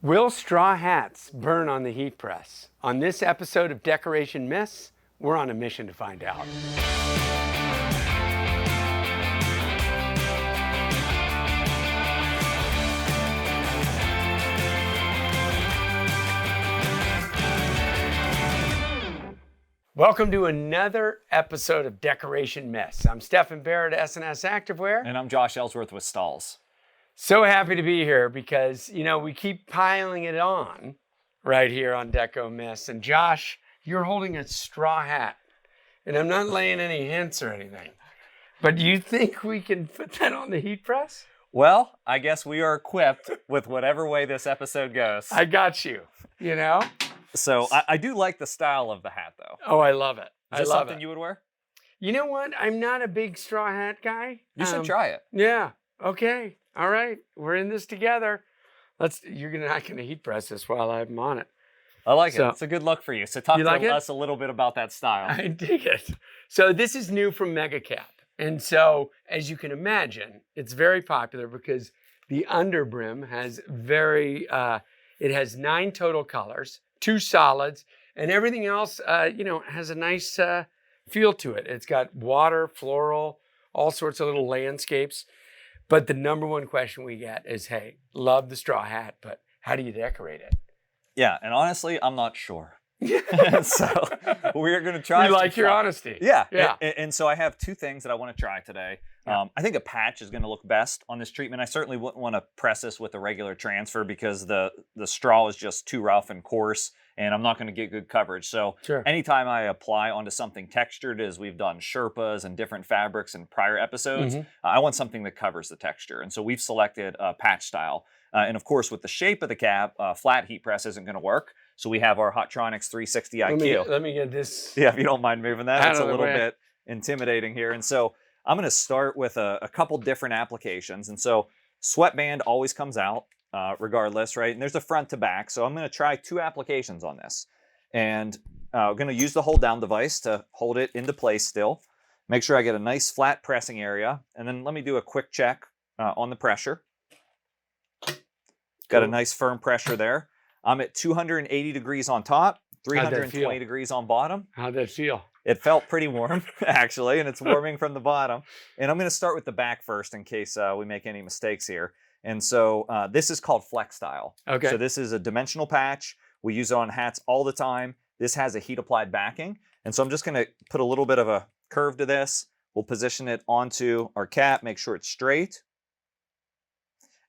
Will straw hats burn on the heat press? On this episode of Decoration Myths, we're on a mission to find out. Welcome to another episode of Decoration Myths. I'm Stephen Barrett at S&S Activewear. And I'm Josh Ellsworth with STAHLS. So happy to be here because, we keep piling it on right here on Deco Myths. And Josh, you're holding a straw hat. And I'm not laying any hints or anything. But do you think we can put that on the heat press? Well, I guess we are equipped with whatever way this episode goes. I got you, So I do like the style of the hat, though. Oh, I love it. Is this something you would wear? You know what? I'm not a big straw hat guy. You should try it. Yeah. Okay. All right. We're in this together. You're not gonna heat press this while I'm on it. I like it. It's a good look for you. So talk to us a little bit about that style. I dig it. So this is new from MegaCap. And so as you can imagine, it's very popular because the underbrim has it has 9 total colors, 2 solids, and everything else, has a nice feel to it. It's got water, floral, all sorts of little landscapes. But the number one question we get is, hey, love the straw hat, but how do you decorate it? Yeah, and honestly, I'm not sure. So we're going to try. We like your honesty. Yeah. And so I have 2 things that I want to try today. Yeah. I think a patch is going to look best on this treatment. I certainly wouldn't want to press this with a regular transfer because the straw is just too rough and coarse, and I'm not going to get good coverage. So anytime I apply onto something textured, as we've done Sherpas and different fabrics in prior episodes, I want something that covers the texture. And so we've selected a patch style. And of course, with the shape of the cap, flat heat press isn't going to work. So we have our Hotronix 360 IQ. Let me get this. Yeah, if you don't mind moving that. It's a little bit intimidating here. And so I'm going to start with a couple different applications. And so sweatband always comes out regardless, right? And there's a front to back. So I'm going to try 2 applications on this. And I'm going to use the hold down device to hold it into place still. Make sure I get a nice flat pressing area. And then let me do a quick check on the pressure. Got a nice firm pressure there. I'm at 280 degrees on top, 320 degrees on bottom. How'd that feel? It felt pretty warm, actually, and it's warming from the bottom. And I'm going to start with the back first in case we make any mistakes here. And so this is called Flex Style. Okay. So this is a dimensional patch. We use it on hats all the time. This has a heat-applied backing. And so I'm just going to put a little bit of a curve to this. We'll position it onto our cap, make sure it's straight.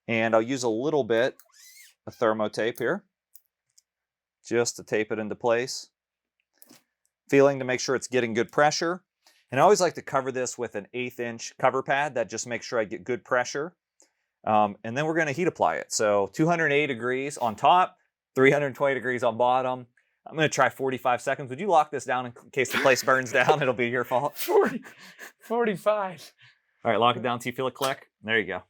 And I'll use a little bit of thermo tape here, just to tape it into place. Feeling to make sure it's getting good pressure. And I always like to cover this with an 1/8 inch cover pad that just makes sure I get good pressure. And then we're going to heat apply it. So 280 degrees on top, 320 degrees on bottom. I'm going to try 45 seconds. Would you lock this down in case the place burns down? It'll be your fault. 45. All right, lock it down till you feel it click. There you go.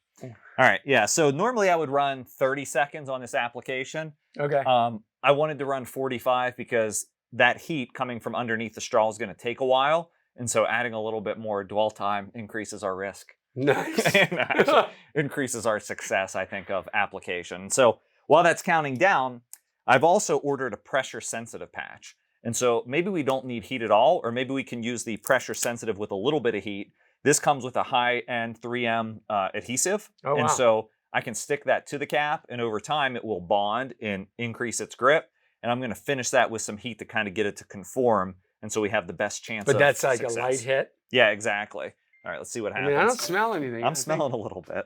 All right, yeah, so normally I would run 30 seconds on this application. Okay. I wanted to run 45 because that heat coming from underneath the straw is going to take a while. And so adding a little bit more dwell time increases our risk. Nice. And actually increases our success, I think, of application. So while that's counting down, I've also ordered a pressure-sensitive patch. And so maybe we don't need heat at all, or maybe we can use the pressure-sensitive with a little bit of heat. This comes with a high-end 3M adhesive, and so I can stick that to the cap, and over time it will bond and increase its grip. And I'm going to finish that with some heat to kind of get it to conform, and so we have the best chance of success. But that's like a light hit? Yeah, exactly. All right, let's see what happens. I don't smell anything. I'm smelling a little bit.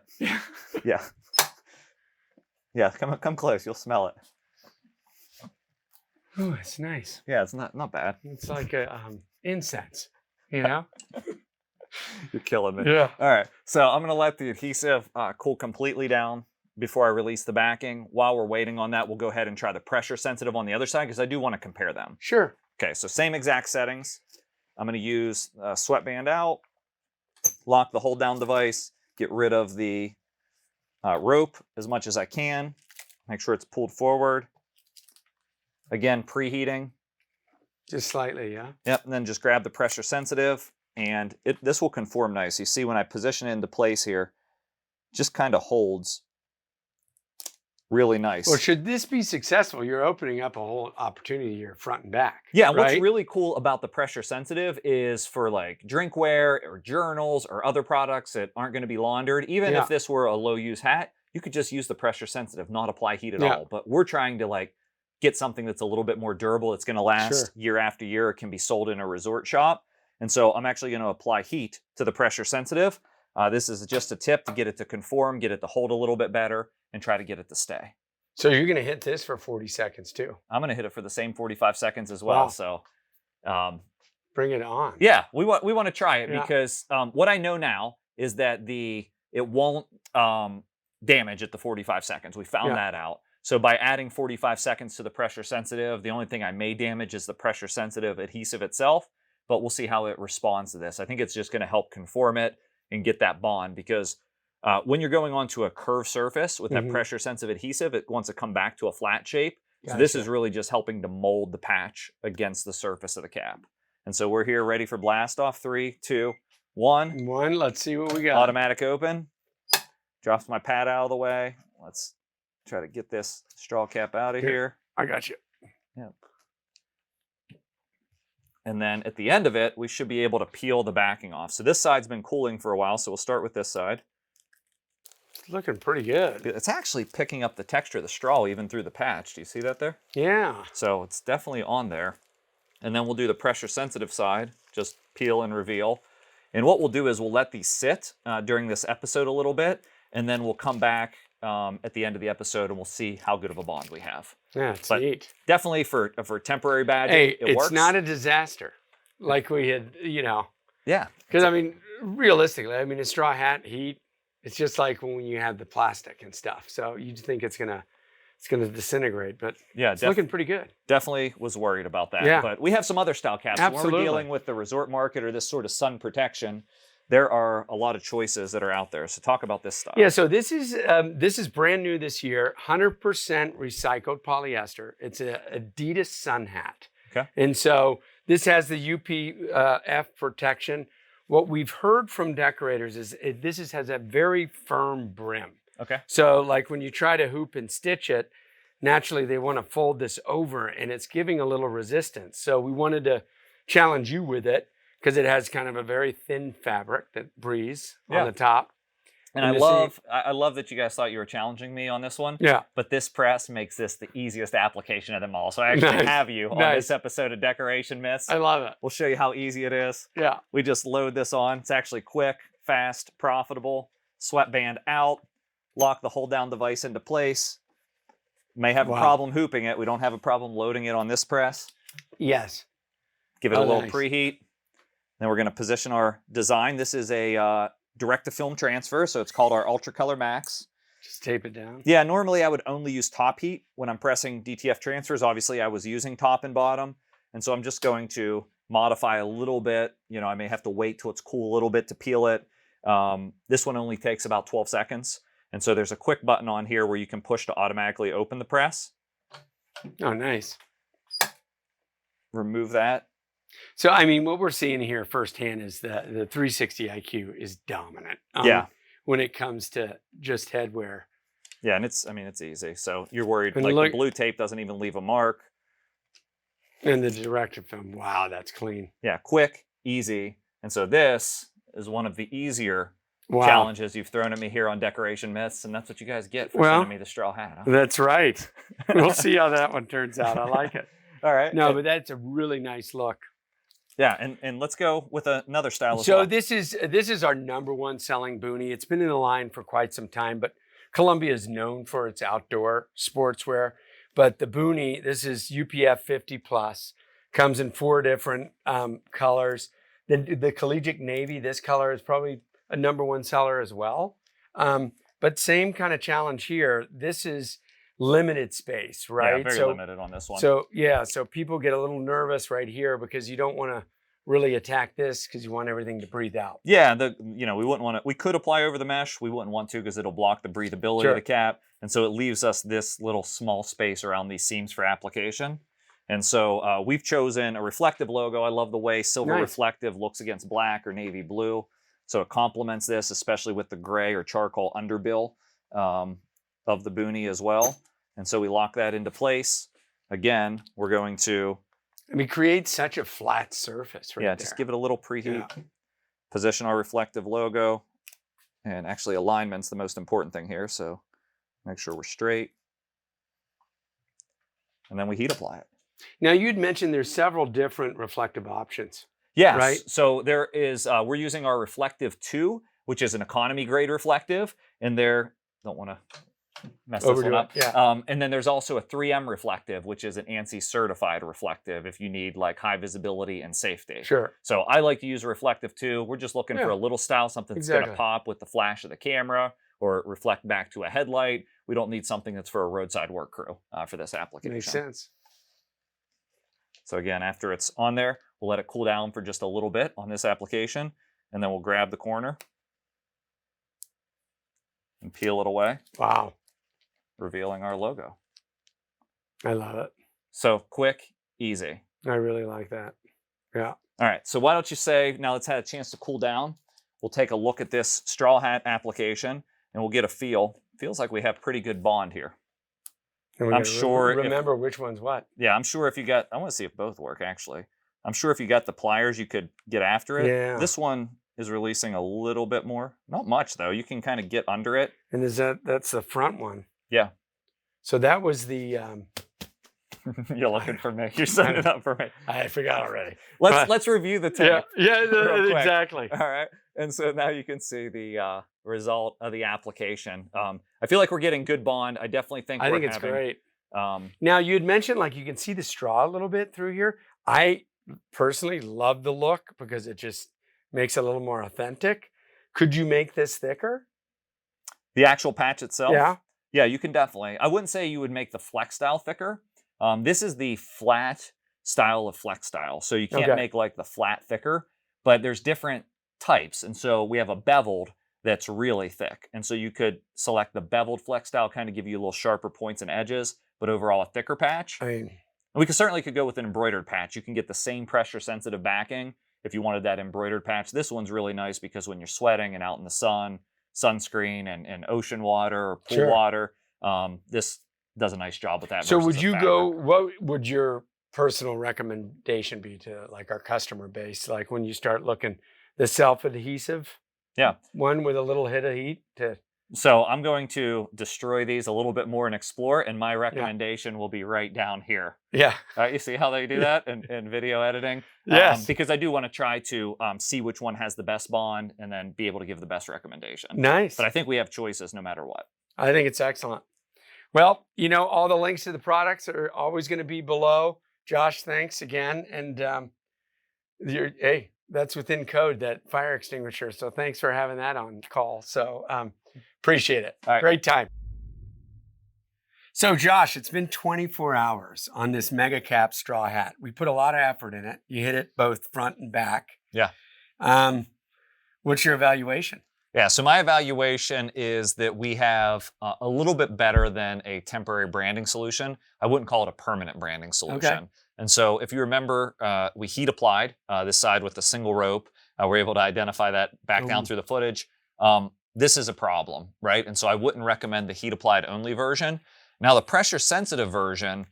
Yeah. Yeah, come close. You'll smell it. Oh, it's nice. Yeah, it's not bad. It's like a incense, You're killing me. Yeah. All right. So I'm going to let the adhesive cool completely down before I release the backing. While we're waiting on that, we'll go ahead and try the pressure sensitive on the other side because I do want to compare them. Sure. Okay. So same exact settings. I'm going to use sweatband out, lock the hold down device, get rid of the rope as much as I can. Make sure it's pulled forward. Again, preheating. Just slightly, yeah? Yep. And then just grab the pressure sensitive. And this will conform nice. You see when I position it into place here, just kind of holds really nice. Well, should this be successful, you're opening up a whole opportunity here, front and back. Yeah, what's right? really cool about the pressure sensitive is for like drinkware or journals or other products that aren't going to be laundered. Even Yeah. if this were a low use hat, you could just use the pressure sensitive, not apply heat at Yeah. all. But we're trying to like get something that's a little bit more durable. It's going to last Sure. year after year. It can be sold in a resort shop. And so I'm actually going to apply heat to the pressure sensitive. This is just a tip to get it to conform, get it to hold a little bit better, and try to get it to stay. So you're going to hit this for 40 seconds too. I'm going to hit it for the same 45 seconds as well. Wow. So bring it on. yeah, we want to try it Yeah. because what I know now is that it won't damage at the 45 seconds. We found Yeah. that out. So by adding 45 seconds to the pressure sensitive, the only thing I may damage is the pressure sensitive adhesive itself, but we'll see how it responds to this. I think it's just going to help conform it and get that bond because when you're going onto a curved surface with that Mhm. pressure sensitive adhesive, it wants to come back to a flat shape. So this is Gotcha. really just helping to mold the patch against the surface of the cap. And so we're here ready for blast off. 3, 2, 1. One. Let's see what we got. Automatic open. Drops my pad out of the way. Let's try to get this straw cap out of here. I got you. Yeah. And then at the end of it, we should be able to peel the backing off. So this side's been cooling for a while, so we'll start with this side. It's looking pretty good. It's actually picking up the texture of the straw even through the patch. Do you see that there? Yeah. So it's definitely on there. And then we'll do the pressure sensitive side, just peel and reveal. And what we'll do is we'll let these sit during this episode a little bit, and then we'll come back at the end of the episode and we'll see how good of a bond we have. Yeah, it's But neat. definitely for temporary badging, Hey, it works. it's not a disaster like we had, Yeah. because I mean, realistically, I mean, a straw hat, heat, it's just like when you have the plastic and stuff. So you think it's gonna disintegrate, but Yeah, it's looking pretty good. definitely was worried about that. Yeah. But we have some other style caps. When Absolutely. we're dealing with the resort market or this sort of sun protection, there are a lot of choices that are out there. So talk about this style. Yeah, so this is brand new this year, 100% recycled polyester. It's a Adidas sun hat. Okay. And so this has the UPF protection. What we've heard from decorators is has a very firm brim. Okay. So like when you try to hoop and stitch it, naturally they want to fold this over and it's giving a little resistance. So we wanted to challenge you with it because it has kind of a very thin fabric that breathes Yeah. on the top. And And I love that you guys thought you were challenging me on this one. Yeah. But this press makes this the easiest application of them all. So I actually Nice. have you on Nice. this episode of Decoration Myths. I love it. We'll show you how easy it is. Yeah. We just load this on. It's actually quick, fast, profitable. Sweatband out. Lock the hold down device into place. May have a Wow. problem hooping it. We don't have a problem loading it on this press. Yes. Give it Oh, a little nice. preheat. Then we're going to position our design. This is a direct-to-film transfer, so it's called our Ultra Color Max. Just tape it down. Yeah, normally I would only use top heat when I'm pressing DTF transfers. Obviously, I was using top and bottom, and so I'm just going to modify a little bit. You know, I may have to wait till it's cool a little bit to peel it. This one only takes about 12 seconds, and so there's a quick button on here where you can push to automatically open the press. Oh, nice. Remove that. So, I mean, what we're seeing here firsthand is the 360 IQ is dominant. Yeah. When it comes to just headwear. Yeah, and it's easy. So you're worried, And like look- the blue tape doesn't even leave a mark. And the director film, wow, that's clean. Yeah, quick, easy. And so this is one of the easier Wow. challenges you've thrown at me here on Decoration Myths, and that's what you guys get for Well, sending me the straw hat. Huh? That's right. We'll see how that one turns out. I like it. All right. No, but that's a really nice look. Yeah, and let's go with another style as So well. this is our number one selling Booney. It's been in the line for quite some time, but Columbia is known for its outdoor sportswear. But the Booney, this is UPF 50 plus, comes in 4 different colors. The collegiate navy, this color is probably a number one seller as well. But same kind of challenge here. This is limited space, right? Yeah, very limited on this one. So people get a little nervous right here because you don't want to really attack this because you want everything to breathe out. yeah, we wouldn't want to. We could apply over the mesh. We wouldn't want to because it'll block the breathability Sure. of the cap, and so it leaves us this little small space around these seams for application. And so we've chosen a reflective logo. I love the way silver Nice. reflective looks against black or navy blue. So it complements this, especially with the gray or charcoal underbill of the Booney as well. And so we lock that into place. Again, we're going to... I mean, create such a flat surface right there. Just give it a little preheat. Yeah. Position our reflective logo. And actually alignment's the most important thing here. So make sure we're straight. And then we heat apply it. Now, you'd mentioned there's several different reflective options. Yes. Right? So there is, we're using our Reflective 2, which is an economy grade reflective. And there, don't want to mess this one up. Yeah. And then there's also a 3M reflective, which is an ANSI certified reflective if you need like high visibility and safety. Sure. So I like to use a Reflective 2. We're just looking for a little style, something that's going to pop with the flash of the camera or reflect back to a headlight. We don't need something that's for a roadside work crew for this application. Makes sense. So again, after it's on there, we'll let it cool down for just a little bit on this application, and then we'll grab the corner and peel it away. Wow. Revealing our logo. I love it. So quick, easy. I really like that. Yeah. All right, so why don't you say, now it's had a chance to cool down, we'll take a look at this straw hat application and we'll get a feel. Feels like we have pretty good bond here. I'm sure. Remember which one's what. Yeah, I'm sure if you got, I want to see if both work actually. I'm sure if you got the pliers, you could get after it. Yeah. This one is releasing a little bit more. Not much though. You can kind of get under it. And that's the front one. Yeah. So that was the... You're looking for me. You're setting it up for me. I forgot already. Let's review the tape. Yeah, exactly. All right. And so now you can see the result of the application. I feel like we're getting good bond. I definitely think it's great. Now, you had mentioned like you can see the straw a little bit through here. I personally love the look because it just makes it a little more authentic. Could you make this thicker? The actual patch itself? Yeah. Yeah, you can definitely. I wouldn't say you would make the flex style thicker. This is the flat style of flex style. So you can't make like the flat thicker, but there's different types. And so we have a beveled that's really thick. And so you could select the beveled flex style, kind of give you a little sharper points and edges, but overall a thicker patch. And we certainly could go with an embroidered patch. You can get the same pressure sensitive backing if you wanted that embroidered patch. This one's really nice because when you're sweating and out in the sun, sunscreen and ocean water or pool water, this does a nice job with that. So would you go, what would your personal recommendation be to like our customer base? Like when you start looking, the self-adhesive one with a little hit of heat to... So I'm going to destroy these a little bit more and explore, and my recommendation will be right down here. Yeah. You see how they do that in video editing? Yes. Because I do want to try to see which one has the best bond and then be able to give the best recommendation. Nice. But I think we have choices no matter what. I think it's excellent. Well, you know, all the links to the products are always going to be below. Josh, thanks again. And hey, that's within code, that fire extinguisher. So thanks for having that on call. So appreciate it. All right. Great time. So Josh, it's been 24 hours on this Mega Cap straw hat. We put a lot of effort in it. You hit it both front and back. Yeah. What's your evaluation? Yeah, so my evaluation is that we have a little bit better than a temporary branding solution. I wouldn't call it a permanent branding solution. Okay. And so if you remember, we heat applied this side with a single rope. We're able to identify that back down through the footage. This is a problem, right? And so I wouldn't recommend the heat applied only version. Now the pressure sensitive version,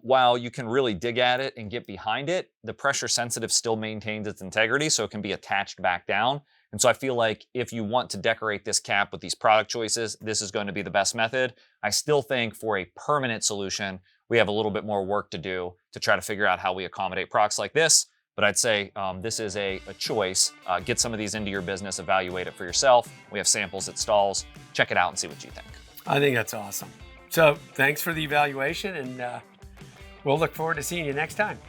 while you can really dig at it and get behind it, the pressure sensitive still maintains its integrity, so it can be attached back down. And so I feel like if you want to decorate this cap with these product choices, this is going to be the best method. I still think for a permanent solution, we have a little bit more work to do to try to figure out how we accommodate products like this. But I'd say this is a choice. Get some of these into your business, evaluate it for yourself. We have samples at STAHLS. Check it out and see what you think. I think that's awesome. So thanks for the evaluation, and we'll look forward to seeing you next time.